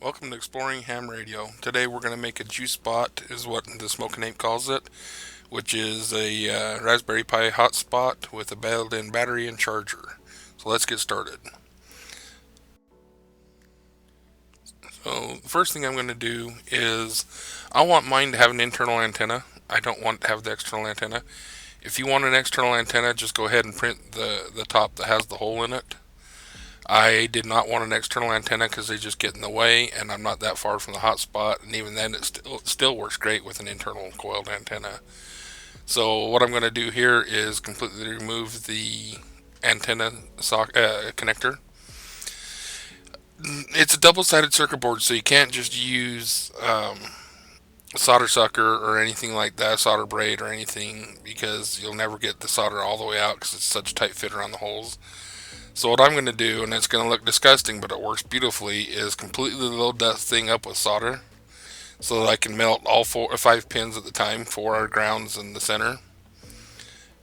Welcome to Exploring Ham Radio. Today we're going to make a JuiceSpot, is what the Smoking Ape calls it, which is a Raspberry Pi Hotspot with a built-in battery and charger. So let's get started. So the first thing I'm going to do is I want mine to have an internal antenna. I don't want to have the external antenna. If you want an external antenna, just go ahead and print the top that has the hole in it. I did not want an external antenna because they just get in the way, and I'm not that far from the hotspot, and even then it still works great with an internal coiled antenna. So what I'm going to do here is completely remove the antenna connector. It's a double-sided circuit board, so you can't just use a solder sucker or anything like that, solder braid or anything, because you'll never get the solder all the way out because it's such a tight fit around the holes. So what I'm going to do, and it's going to look disgusting, but it works beautifully, is completely load that thing up with solder so that I can melt all 5 pins at the time, 4 are grounds in the center.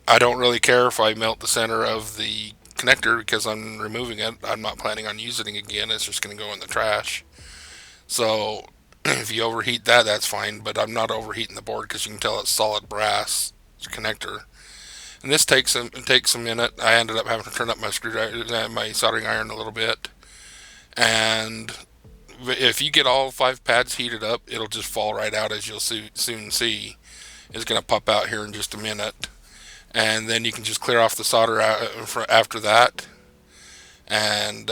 I don't really care if I melt the center of the connector because I'm removing it. I'm not planning on using it again. It's just going to go in the trash. So if you overheat that, that's fine, but I'm not overheating the board because you can tell it's solid brass connector. And this takes a minute. I ended up having to turn up my soldering iron a little bit. And if you get all 5 pads heated up, it'll just fall right out, as you'll soon see. It's going to pop out here in just a minute. And then you can just clear off the solder after that, and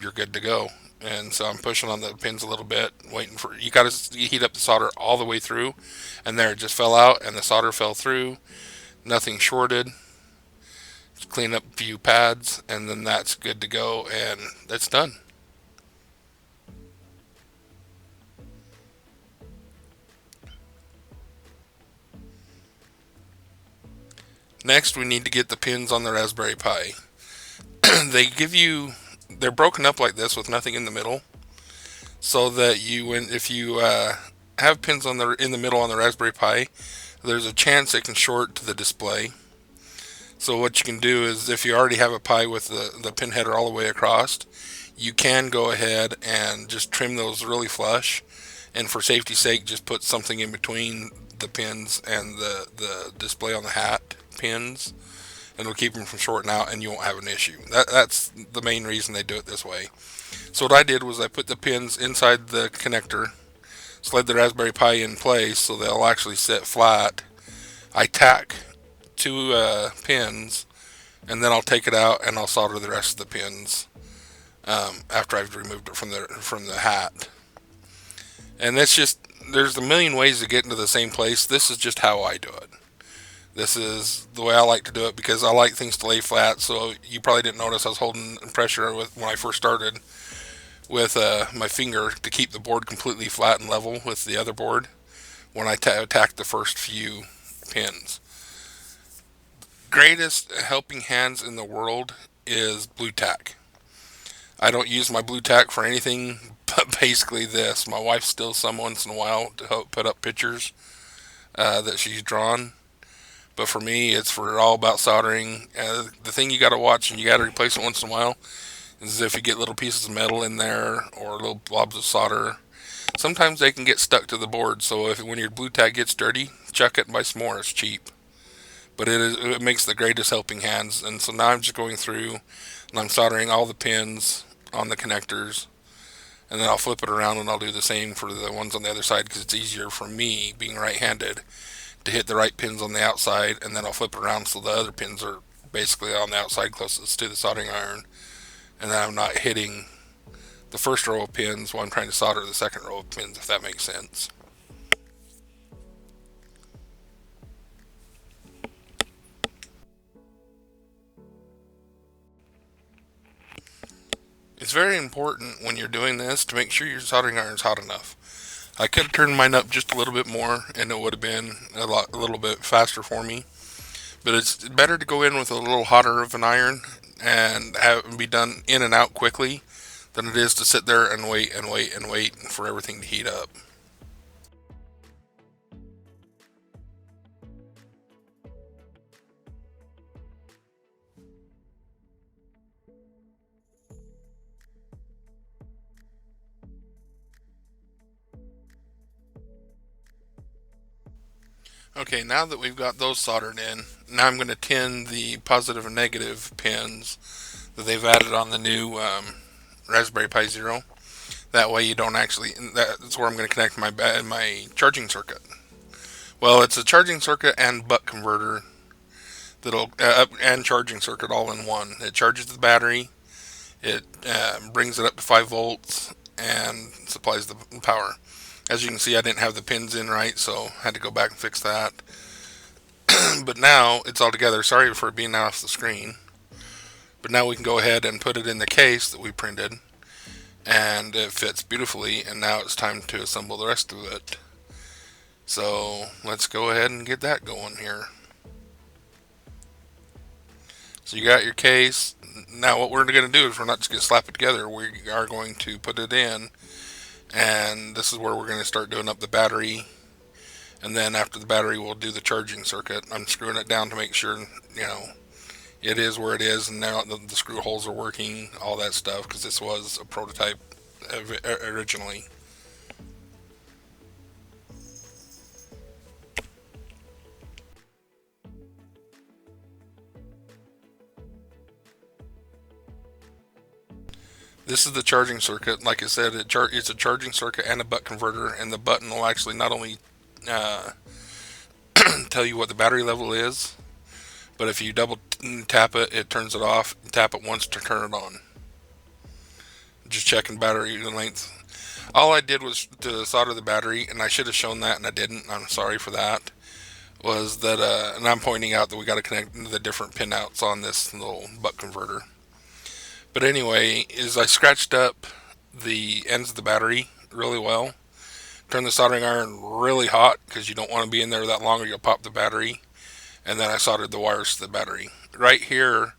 you're good to go. And so I'm pushing on the pins a little bit, waiting for you. Got to heat up the solder all the way through, and there it just fell out, and the solder fell through. Nothing shorted. Just clean up a few pads, and then that's good to go, and that's done. Next, we need to get the pins on the Raspberry Pi. They're broken up like this with nothing in the middle, so that if you have pins in the middle on the Raspberry Pi, there's a chance it can short to the display. So what you can do is, if you already have a Pi with the pin header all the way across, you can go ahead and just trim those really flush, and for safety's sake, just put something in between the pins and the display on the hat pins, and it'll keep them from shorting out, and you won't have an issue. That's the main reason they do it this way. So what I did was I put the pins inside the connector, slid the Raspberry Pi in place so they'll actually sit flat. I tack 2 pins, and then I'll take it out and I'll solder the rest of the pins after I've removed it from the hat. And there's a million ways to get into the same place. This is just how I do it. This is the way I like to do it because I like things to lay flat. So you probably didn't notice I was holding pressure when I first started with my finger to keep the board completely flat and level with the other board when I attacked the first few pins. Greatest helping hands in the world is blue tack. I don't use my blue tack for anything but basically this. My wife steals some once in a while to help put up pictures that she's drawn. But for me, it's for all about soldering. The thing you got to watch, and you got to replace it once in a while, is if you get little pieces of metal in there or little blobs of solder. Sometimes they can get stuck to the board. So when your blue tack gets dirty, chuck it and buy some more. It's cheap, but it makes the greatest helping hands. And so now I'm just going through and I'm soldering all the pins on the connectors, and then I'll flip it around and I'll do the same for the ones on the other side because it's easier for me, being right-handed, to hit the right pins on the outside, and then I'll flip it around so the other pins are basically on the outside closest to the soldering iron, and then I'm not hitting the first row of pins while I'm trying to solder the second row of pins, if that makes sense. It's very important when you're doing this to make sure your soldering iron is hot enough. I could have turned mine up just a little bit more, and it would have been a little bit faster for me. But it's better to go in with a little hotter of an iron and have it be done in and out quickly than it is to sit there and wait and wait and wait for everything to heat up. Okay, now that we've got those soldered in, now I'm going to tin the positive and negative pins that they've added on the new Raspberry Pi Zero. That way you don't actually, that's where I'm going to connect my charging circuit. Well, it's a charging circuit and buck converter that'll and charging circuit all in one. It charges the battery, it brings it up to 5 volts, and supplies the power. As you can see, I didn't have the pins in right, so I had to go back and fix that. But now it's all together. Sorry for it being off the screen. But now we can go ahead and put it in the case that we printed, and it fits beautifully. And now it's time to assemble the rest of it. So let's go ahead and get that going here. So you got your case. Now what we're going to do is we're not just going to slap it together. We are going to put it in, and this is where we're going to start doing up the battery. And then after the battery, we'll do the charging circuit. I'm screwing it down to make sure, it is where it is, and now the screw holes are working, all that stuff, because this was a prototype originally. This is the charging circuit. Like I said, it's a charging circuit and a buck converter, and the button will actually not only uh, tell you what the battery level is, but if you double tap it, it turns it off. Tap it once to turn it on. Just checking battery length. All I did was to solder the battery, and I should have shown that, and I didn't. I'm sorry for that. Was that, and I'm pointing out that we got to connect the different pinouts on this little buck converter. But anyway, is I scratched up the ends of the battery really well. Turn the soldering iron really hot because you don't want to be in there that long or you'll pop the battery. And then I soldered the wires to the battery. Right here,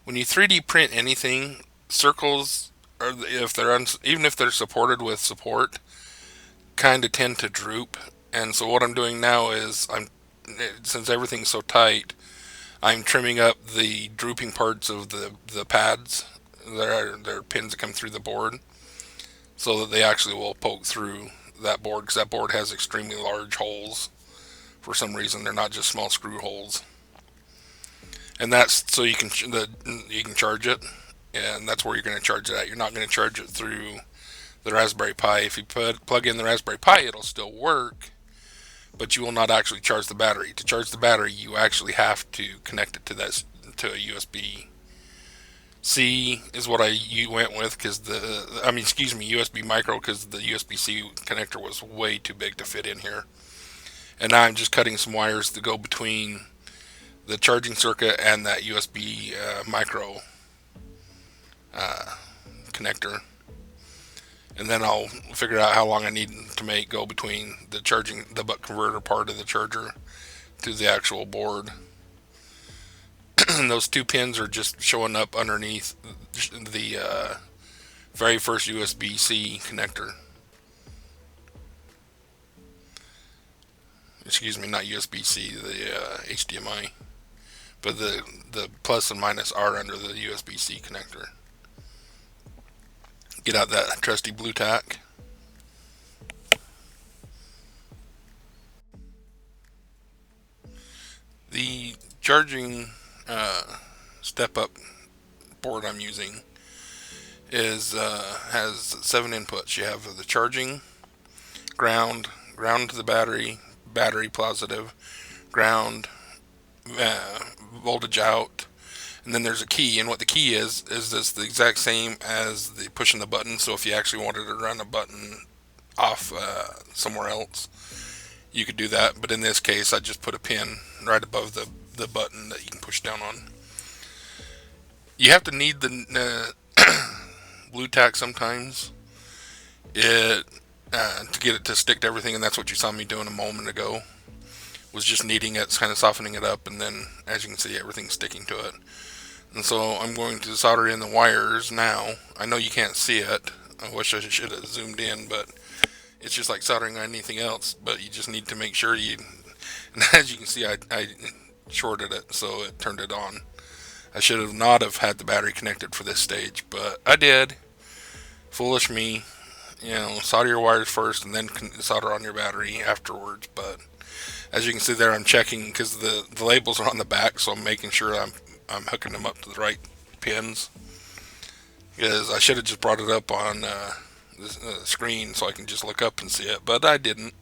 when you 3D print anything, circles, or if they're even if they're supported with support, kind of tend to droop. And so what I'm doing now is since everything's so tight, I'm trimming up the drooping parts of the pads. They're pins that come through the board, so that they actually will poke through that board, because that board has extremely large holes. For some reason, they're not just small screw holes, and that's so you can charge it, and that's where you're going to charge it at. You're not going to charge it through the Raspberry Pi. If you plug in the Raspberry Pi, it'll still work, but you will not actually charge the battery. To charge the battery, you actually have to connect it to a USB. C is what you went with, because USB micro, because the USB-C connector was way too big to fit in here. And now I'm just cutting some wires to go between the charging circuit and that USB micro connector. And then I'll figure out how long I need to go between the buck converter part of the charger to the actual board. Those two pins are just showing up underneath the very first USB-C connector. Excuse me, not USB-C, the HDMI. But the plus and minus are under the USB-C connector. Get out that trusty blue tack. The charging step-up board I'm using has 7 inputs. You have the charging, ground to the battery positive, ground, voltage out, and then there's a key. And what the key is this the exact same as the pushing the button. So if you actually wanted to run a button off somewhere else, you could do that. But in this case, I just put a pin right above the button that you can push down on. You have to need the blue tack sometimes to get it to stick to everything, and that's what you saw me doing a moment ago. Was just kneading it, kind of softening it up, and then as you can see, everything's sticking to it. And so I'm going to solder in the wires now. I know you can't see it. I wish I should have zoomed in, but it's just like soldering on anything else. But you just need to make sure and as you can see, I shorted it, so it turned it on. I should have not have had the battery connected for this stage, but I did. Foolish me. Solder your wires first and then solder on your battery afterwards. But As you can see there, I'm checking because the labels are on the back, so I'm making sure I'm hooking them up to the right pins. Because I should have just brought it up on the screen so I can just look up and see it, but I didn't.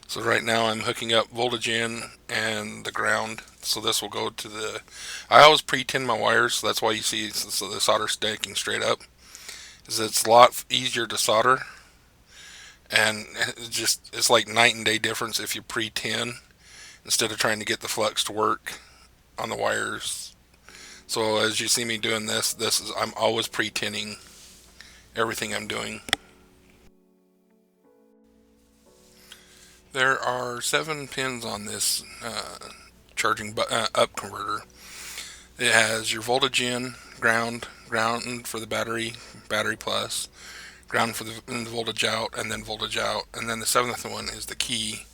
So right now I'm hooking up voltage in and the ground. So this will go to the. I always pre-tin my wires, so that's why you see so the solder stacking straight up. Is it's a lot easier to solder, and it's like night and day difference if you pre-tin instead of trying to get the flux to work on the wires. So as you see me doing this is I'm always pre-tinning everything I'm doing. There are 7 pins on this charging up converter. It has your voltage in, ground for the battery plus, ground for the voltage out, and then voltage out. And then the 7th one is the key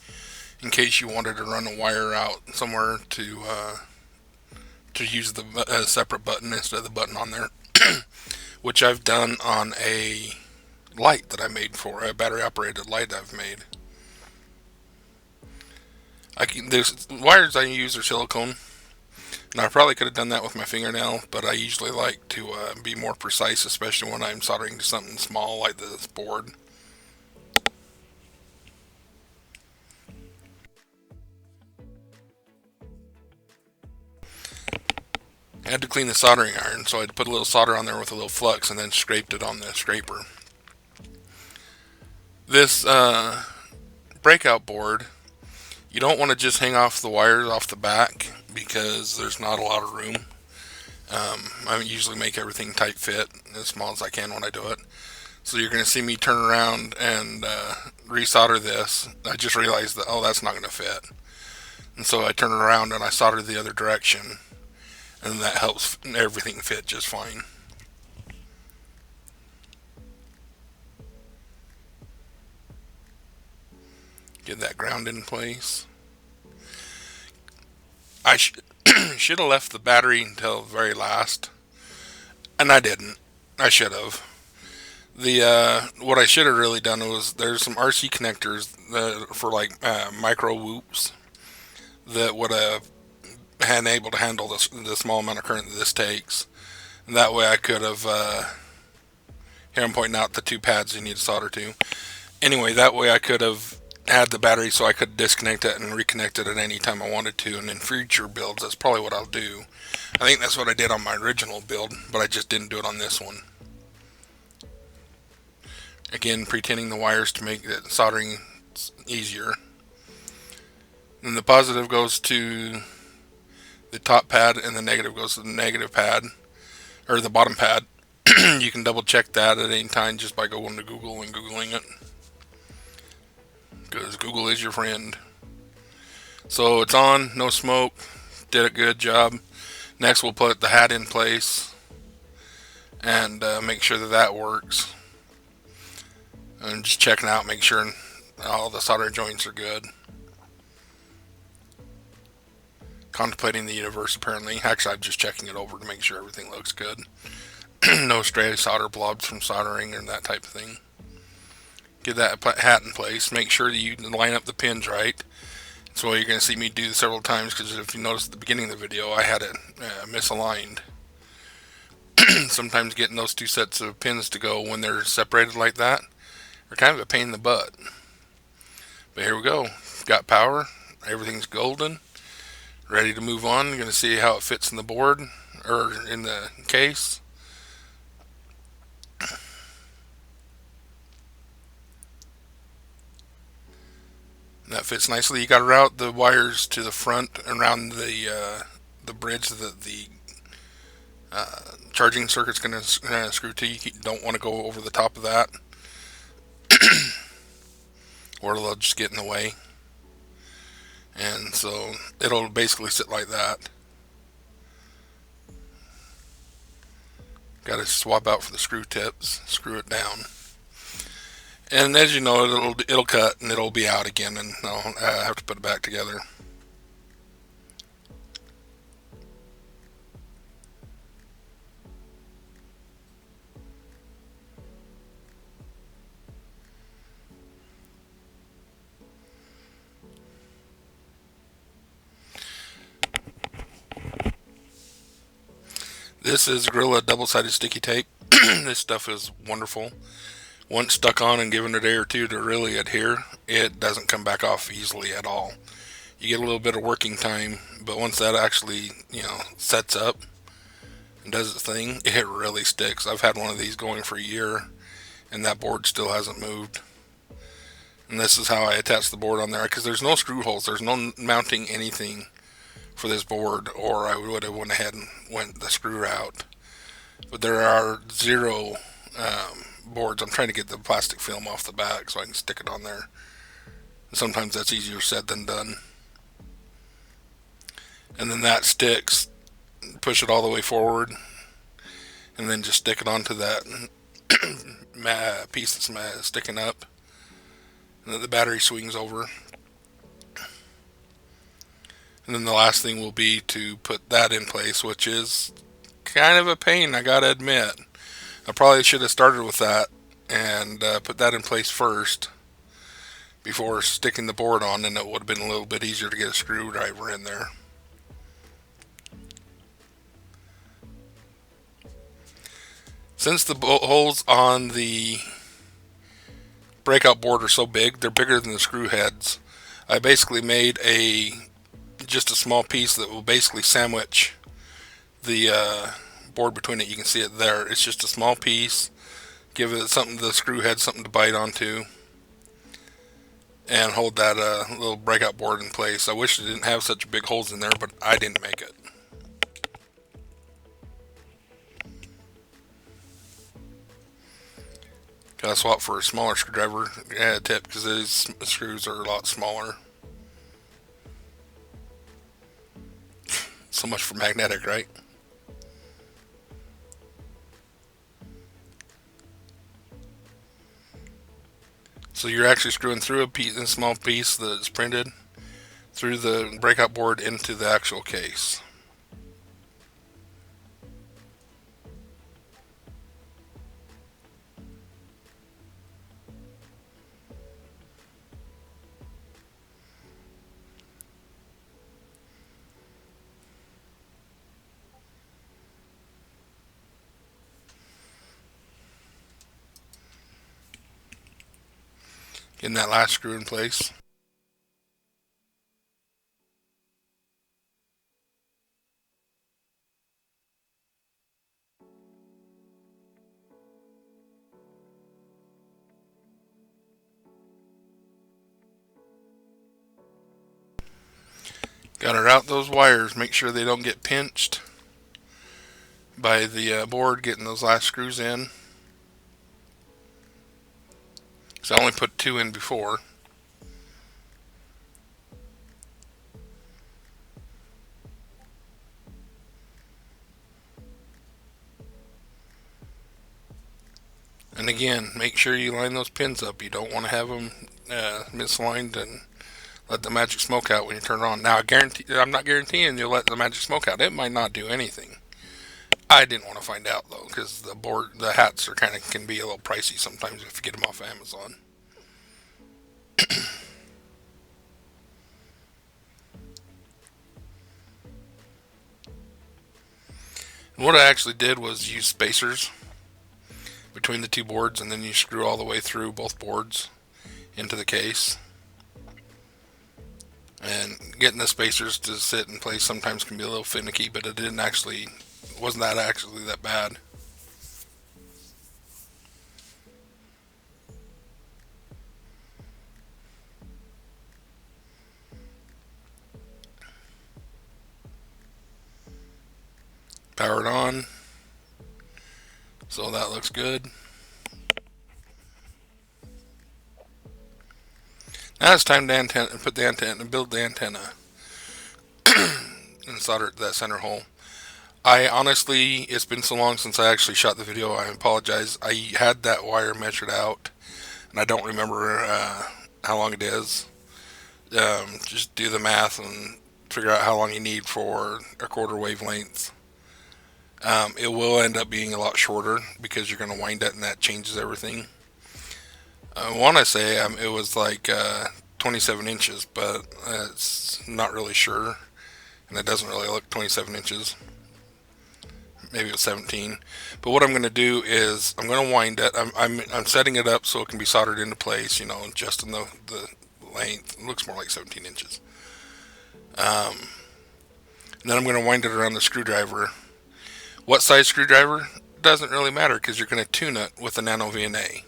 in case you wanted to run a wire out somewhere to use the separate button instead of the button on there, which I've done on a light that I made for a battery operated light I've made. There's wires I use are silicone, and I probably could have done that with my fingernail, but I usually like to be more precise, especially when I'm soldering to something small like this board. I had to clean the soldering iron, so I had to put a little solder on there with a little flux and then scraped it on the scraper. This breakout board, you don't want to just hang off the wires off the back because there's not a lot of room. I usually make everything tight fit, as small as I can when I do it. So you're going to see me turn around and resolder this. I just realized that, oh, that's not going to fit. And so I turn it around and I solder the other direction. And that helps everything fit just fine. Get that ground in place. I should have left the battery until the very last, and I didn't. I should have. The what I should have really done was there's some RC connectors for like micro whoops that would have been able to handle the small amount of current that this takes. And that way I could have. Here I'm pointing out the 2 pads you need to solder to. Anyway, that way I could have had the battery so I could disconnect it and reconnect it at any time I wanted to. And in future builds, that's probably what I'll do. I think that's what I did on my original build, but I just didn't do it on this one. Again, pre-tinning the wires to make the soldering easier. Then the positive goes to the top pad and the negative goes to the negative pad, or the bottom pad. You can double check that at any time just by going to Google and Googling it, because Google is your friend. So it's on, no smoke, did a good job. Next we'll put the hat in place and make sure that works. And just checking out, make sure all the solder joints are good. Contemplating the universe apparently. Actually, I'm just checking it over to make sure everything looks good. No stray solder blobs from soldering or that type of thing. Get that hat in place. Make sure that you line up the pins right. So you're going to see me do several times, because if you notice at the beginning of the video, I had it misaligned. Sometimes getting those 2 sets of pins to go when they're separated like that are kind of a pain in the butt. But here we go. Got power. Everything's golden. Ready to move on. You're going to see how it fits in the board or in the case. That fits nicely. You got to route the wires to the front around the bridge that the charging circuit's going to screw to. You don't want to go over the top of that, or they'll just get in the way. And so it'll basically sit like that. Got to swap out for the screw tips, screw it down. And as you know, it'll cut and it'll be out again, and I'll have to put it back together. This is Gorilla double-sided sticky tape. This stuff is wonderful. Once stuck on and given a day or two to really adhere, it doesn't come back off easily at all. You get a little bit of working time, but once that actually, sets up and does its thing, it really sticks. I've had one of these going for a year, and that board still hasn't moved. And this is how I attach the board on there, because there's no screw holes. There's no mounting anything for this board, or I would have went ahead and went the screw route. But there are zero boards. I'm trying to get the plastic film off the back so I can stick it on there. Sometimes that's easier said than done. And then that sticks. Push it all the way forward, and then just stick it onto that piece that's sticking up. And then the battery swings over. And then the last thing will be to put that in place, which is kind of a pain, I gotta admit. I probably should have started with that and put that in place first before sticking the board on, and it would have been a little bit easier to get a screwdriver in there. Since the holes on the breakout board are so big, they're bigger than the screw heads. I basically made just a small piece that will basically sandwich the board between it. You can see it there. It's just a small piece. Give it something, the screw head, something to bite onto, and hold that little breakout board in place. I wish it didn't have such big holes in there, but I didn't make it. Gotta swap for a smaller screwdriver tip, because these screws are a lot smaller. So much for magnetic, right? So you're actually screwing through a small piece that's printed through the breakout board into the actual case. Getting that last screw in place. Gotta route those wires, make sure they don't get pinched by the board getting those last screws in. So I only put 2 in before. And again, make sure you line those pins up. You don't want to have them misaligned and let the magic smoke out when you turn it on. Now, I'm not guaranteeing you'll let the magic smoke out. It might not do anything. I didn't want to find out though, because the hats can be a little pricey sometimes if you get them off Amazon. And what I actually did was use spacers between the two boards, and then you screw all the way through both boards into the case. And getting the spacers to sit in place sometimes can be a little finicky, but it wasn't actually that bad. Power it on. So that looks good. Now it's time to put the antenna and build the antenna and solder it to that center hole. It's been so long since I actually shot the video, I apologize. I had that wire measured out, and I don't remember how long it is. Just do the math and figure out how long you need for a quarter wavelength. It will end up being a lot shorter because you're going to wind it, and that changes everything. I want to say it was like 27 inches, but it's not really sure, and it doesn't really look 27 inches. Maybe it was 17. But what I'm going to do is I'm going to wind it. I'm setting it up so it can be soldered into place, just in the length. It looks more like 17 inches. And then I'm going to wind it around the screwdriver. What size screwdriver? Doesn't really matter because you're going to tune it with a Nano VNA.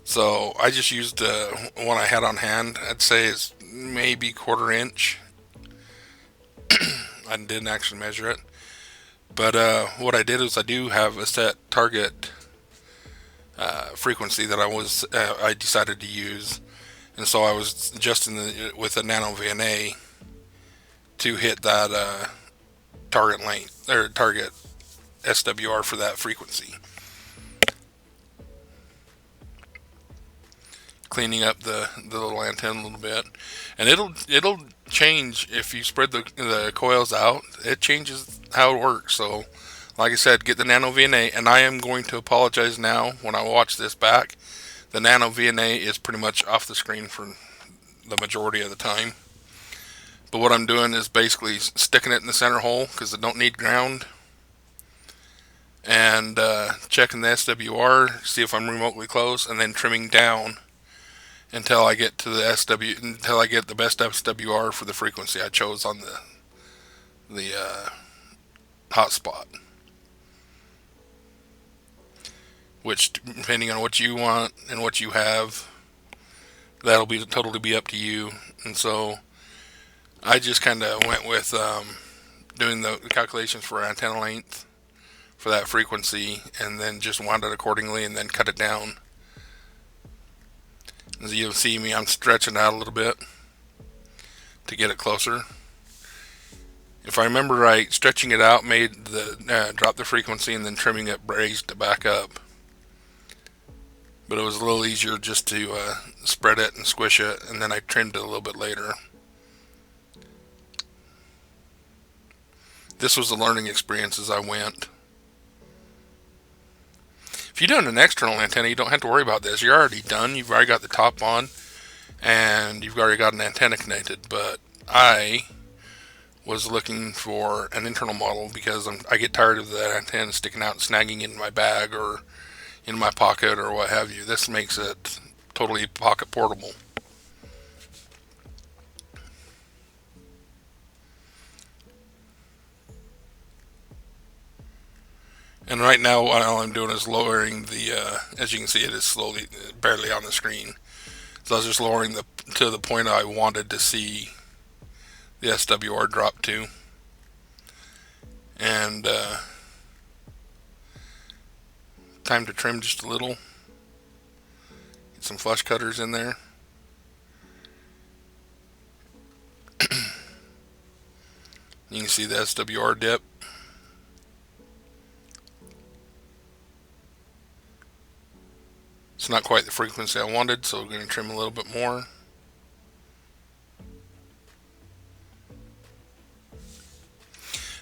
So I just used one I had on hand. I'd say it's maybe quarter inch. I didn't actually measure it. But what I did is I do have a set target frequency that I decided to use, and so I was adjusting with a Nano VNA to hit that target length or target SWR for that frequency. Cleaning up the little antenna a little bit, and it'll change if you spread the coils out. It changes how it works. So, like I said, get the Nano VNA, and I am going to apologize now when I watch this back. The Nano VNA is pretty much off the screen for the majority of the time. But what I'm doing is basically sticking it in the center hole because I don't need ground, and checking the SWR, see if I'm remotely close, and then trimming down until I get to until I get the best SWR for the frequency I chose on the hotspot. Which, depending on what you want and what you have, that'll be totally be up to you. And so I just kind of went with doing the calculations for antenna length for that frequency, and then just wound it accordingly, and then cut it down. As you'll see me, I'm stretching out a little bit to get it closer. If I remember right, stretching it out made the drop the frequency, and then trimming it raised it back up. But it was a little easier just to spread it and squish it, and then I trimmed it a little bit later. This was a learning experience as I went. If you're doing an external antenna, you don't have to worry about this. You're already done. You've already got the top on, and you've already got an antenna connected. But I was looking for an internal model because I get tired of the antenna sticking out and snagging in my bag or in my pocket or what have you. This makes it totally pocket portable. And right now, all I'm doing is lowering as you can see, it is slowly, barely on the screen. So I was just lowering to the point I wanted to see the SWR drop to. And time to trim just a little. Get some flush cutters in there. You can see the SWR dip. It's not quite the frequency I wanted, so we're going to trim a little bit more.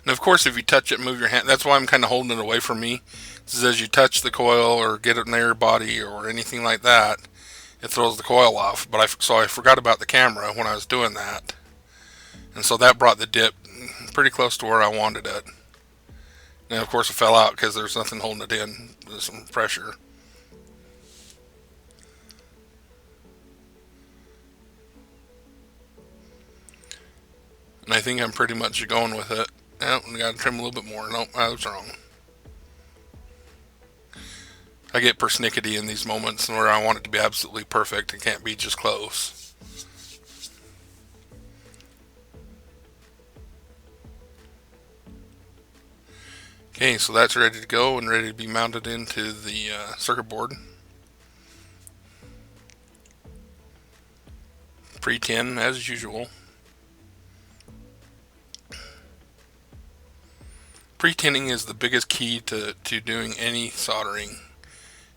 And of course, if you touch it, move your hand. That's why I'm kind of holding it away from me. This is as you touch the coil or get it near your body or anything like that, it throws the coil off. So I forgot about the camera when I was doing that. And so that brought the dip pretty close to where I wanted it. And of course it fell out because there's nothing holding it in. There's some pressure. And I think I'm pretty much going with it. Oh, we got to trim a little bit more. Nope, I was wrong. I get persnickety in these moments where I want it to be absolutely perfect. It can't be just close. Okay, so that's ready to go and ready to be mounted into the circuit board. Pre-tin as usual. Pre-tinning is the biggest key to doing any soldering.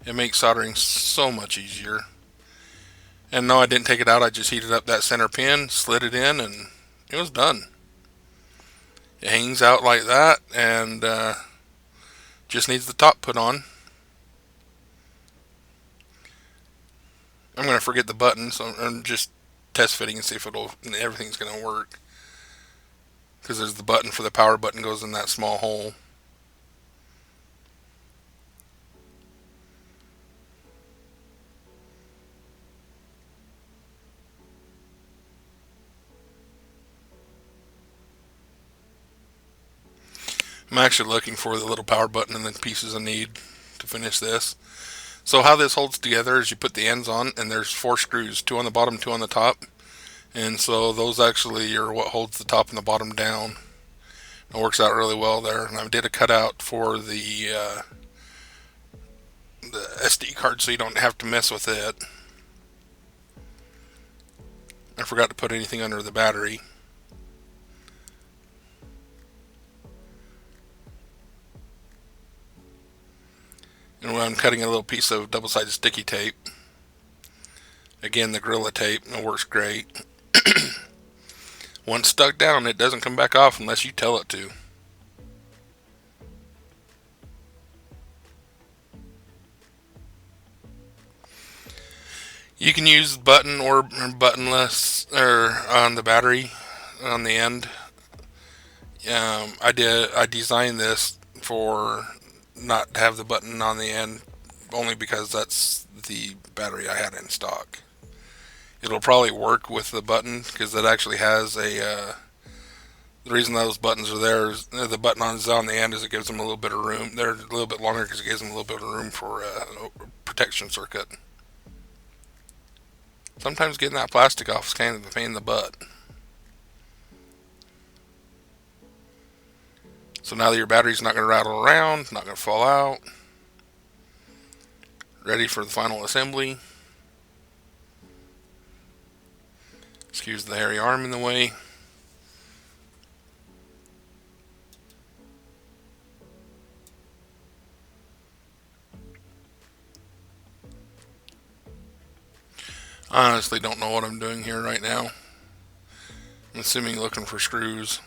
It makes soldering so much easier. And no, I didn't take it out. I just heated up that center pin, slid it in, and it was done. It hangs out like that, and just needs the top put on. I'm gonna forget the button, so I'm just test fitting and see if everything's gonna work. Because there's the button for the power button goes in that small hole. I'm actually looking for the little power button and the pieces I need to finish this. So how this holds together is you put the ends on, and there's 4 screws, 2 on the bottom, 2 on the top. And so those actually are what holds the top and the bottom down. It works out really well there. And I did a cutout for the SD card so you don't have to mess with it. I forgot to put anything under the battery. And when I'm cutting a little piece of double-sided sticky tape, again the Gorilla Tape, it works great. Once stuck down, it doesn't come back off unless you tell it to. You can use button or buttonless or on the battery on the end. I designed this for not to have the button on the end, only because that's the battery I had in stock. It'll probably work with the button because it actually has a. The reason those buttons are there is the button on the end is it gives them a little bit of room. They're a little bit longer because it gives them a little bit of room for a protection circuit. Sometimes getting that plastic off is kind of a pain in the butt. So now that your battery's not going to rattle around, not going to fall out, ready for the final assembly. Excuse the hairy arm in the way. I honestly don't know what I'm doing here right now. I'm assuming looking for screws.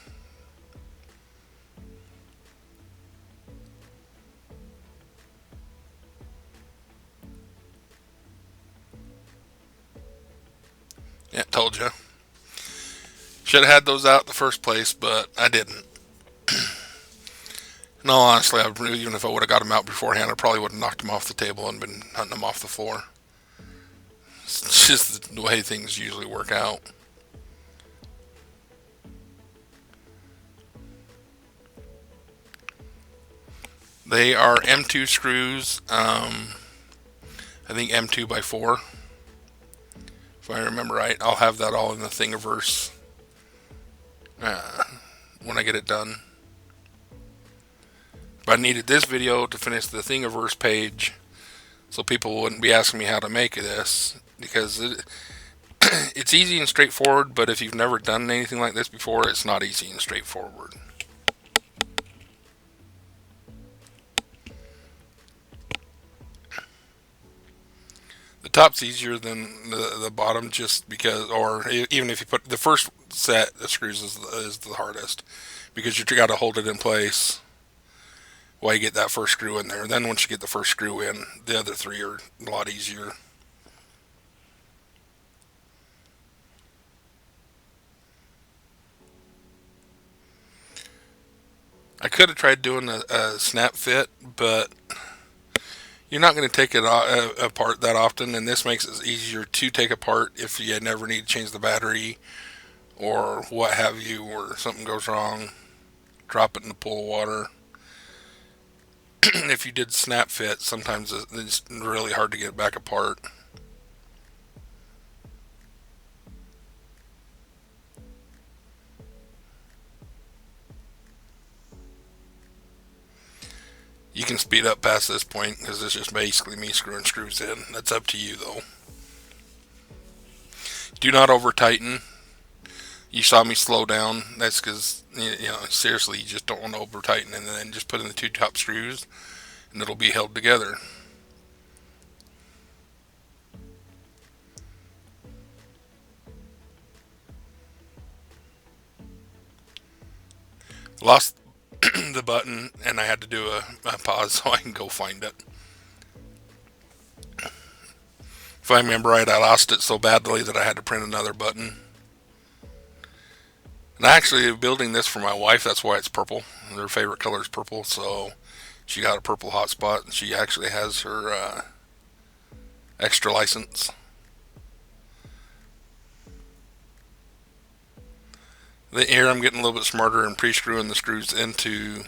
Yeah, told you. Should have had those out in the first place, but I didn't. No, honestly, even if I would have got them out beforehand, I probably would have knocked them off the table and been hunting them off the floor. It's just the way things usually work out. They are M2 screws. I think M2 by 4. If I remember right, I'll have that all in the Thingiverse when I get it done. But I needed this video to finish the Thingiverse page so people wouldn't be asking me how to make this, because it's easy and straightforward, but if you've never done anything like this before, it's not easy and straightforward. The top's easier than the bottom, just because, or even if you put the first set of screws is the hardest, because you got to hold it in place while you get that first screw in there. Then once you get the first screw in, the other 3 are a lot easier. I could have tried doing a snap fit, but you're not going to take it apart that often, and this makes it easier to take apart if you never need to change the battery or what have you, or something goes wrong, drop it in the pool of water. If you did snap fit, sometimes it's really hard to get it back apart. You can speed up past this point because it's just basically me screwing screws in. That's up to you though. Do not over tighten. You saw me slow down. That's because, seriously, you just don't want to over tighten, and then just put in the 2 top screws and it'll be held together. Lost the button, and I had to do a pause so I can go find it. If I remember right, I lost it so badly that I had to print another button. And actually, building this for my wife, that's why it's purple. Her favorite color is purple, so she got a purple hotspot, and she actually has her extra license. Here I'm getting a little bit smarter and pre-screwing the screws into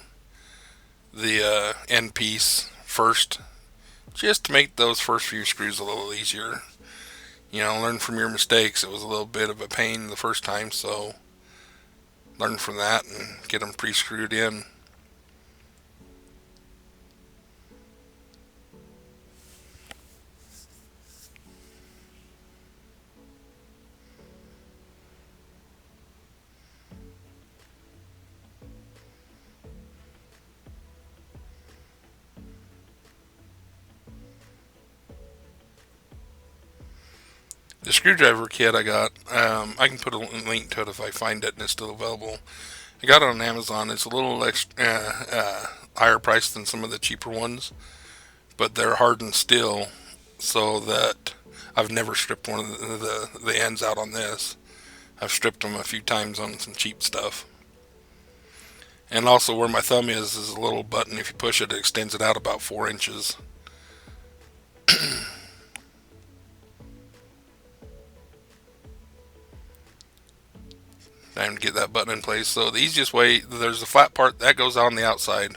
the end piece first, just to make those first few screws a little easier. Learn from your mistakes. It was a little bit of a pain the first time, so learn from that and get them pre-screwed in. The screwdriver kit I got, I can put a link to it if I find it and it's still available. I got it on Amazon. It's a little higher price than some of the cheaper ones, but they're hardened steel, so that I've never stripped one of the ends out on this. I've stripped them a few times on some cheap stuff. And also where my thumb is a little button. If you push it, it extends it out about 4 inches. Time to get that button in place. So the easiest way, there's a flat part that goes on the outside,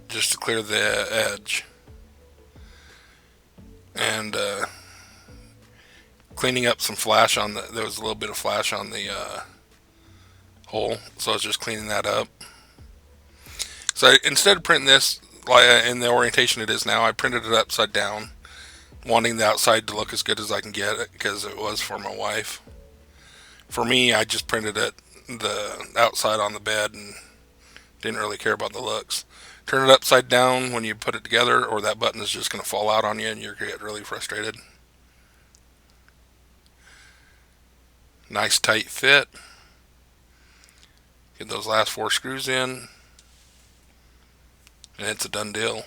just to clear the edge. And cleaning up some flash on there was a little bit of flash on the hole, so I was just cleaning that up. So instead of printing this in the orientation it is now, I printed it upside down, wanting the outside to look as good as I can get it, because it was for my wife. For me, I just printed it the outside on the bed and didn't really care about the looks. Turn it upside down when you put it together, or that button is just going to fall out on you and you're going to get really frustrated. Nice tight fit. Get those last 4 screws in, and it's a done deal.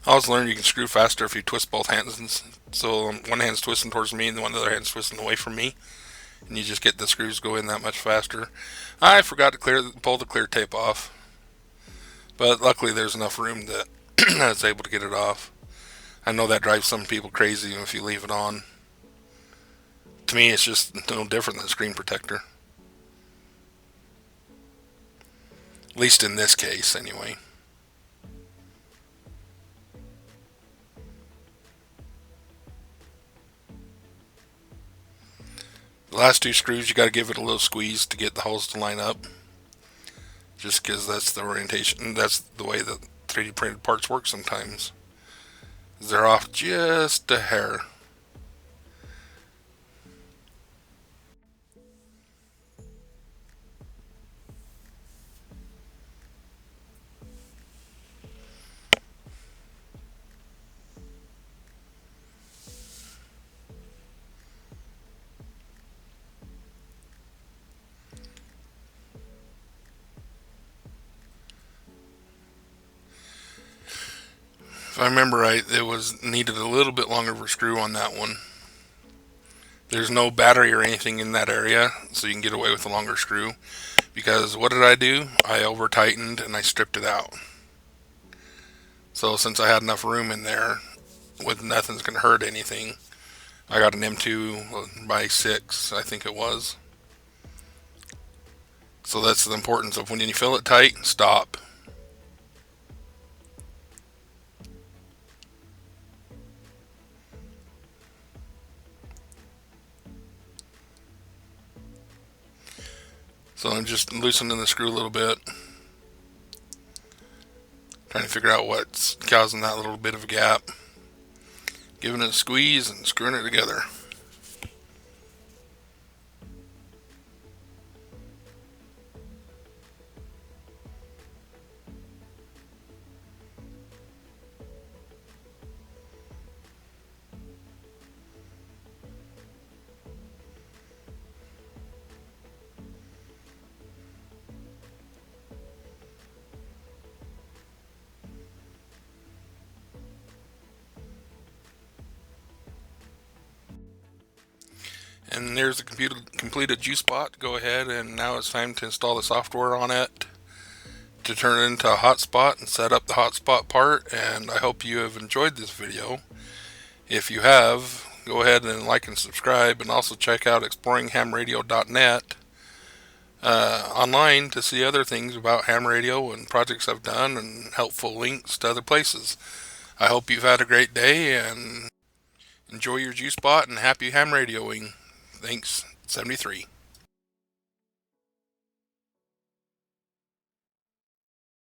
I also learned you can screw faster if you twist both hands. So one hand's twisting towards me and the other hand's twisting away from me, and you just get the screws go in that much faster. I forgot to pull the clear tape off, but luckily there's enough room that I was able to get it off. I know that drives some people crazy if you leave it on. To me, it's just no different than a screen protector. At least in this case, anyway. The last 2 screws, you got to give it a little squeeze to get the holes to line up. Just because that's the orientation, that's the way that 3D printed parts work sometimes. They're off just a hair. If I remember right, it was needed a little bit longer of a screw on that one. There's no battery or anything in that area, so you can get away with a longer screw. Because what did I do? I over tightened and I stripped it out. So since I had enough room in there, with nothing's gonna hurt anything, I got an M2 by 6, I think it was. So that's the importance of when you fill it tight, stop. So I'm just loosening the screw a little bit. trying to figure out what's causing that little bit of a gap, giving it a squeeze and screwing it together. And there's the completed JuiceSpot. Go ahead, and now it's time to install the software on it to turn it into a hotspot and set up the hotspot part. And I hope you have enjoyed this video. If you have, go ahead and like and subscribe, and also check out exploringhamradio.net online to see other things about ham radio and projects I've done and helpful links to other places. I hope you've had a great day and enjoy your JuiceSpot and happy ham radioing. Thanks, 73.